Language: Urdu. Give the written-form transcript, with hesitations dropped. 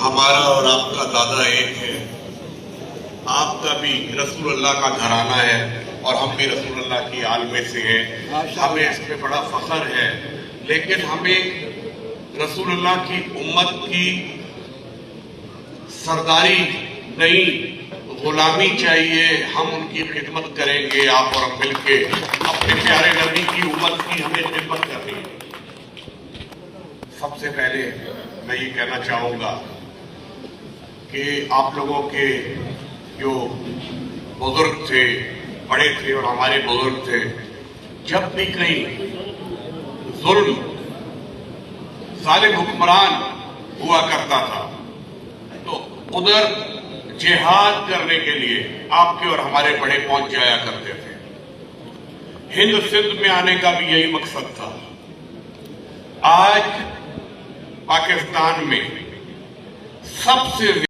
ہمارا اور آپ کا دادا ایک ہے. آپ کا بھی رسول اللہ کا گھرانہ ہے اور ہم بھی رسول اللہ کی آل میں سے ہیں. ہمیں اس پہ بڑا فخر ہے، لیکن ہمیں رسول اللہ کی امت کی سرداری نہیں، غلامی چاہیے. ہم ان کی خدمت کریں گے، آپ اور ہم مل کے. اپنے پیارے نبی کی امت کی ہمیں خدمت کرنی ہے. سب سے پہلے میں یہ کہنا چاہوں گا کہ آپ لوگوں کے جو بزرگ تھے، بڑے تھے اور ہمارے بزرگ تھے، جب بھی کہیں ظلم، ظالم حکمران ہوا کرتا تھا تو ادھر جہاد کرنے کے لیے آپ کے اور ہمارے بڑے پہنچ جایا کرتے تھے. ہند سندھ میں آنے کا بھی یہی مقصد تھا. آج پاکستان میں سب سے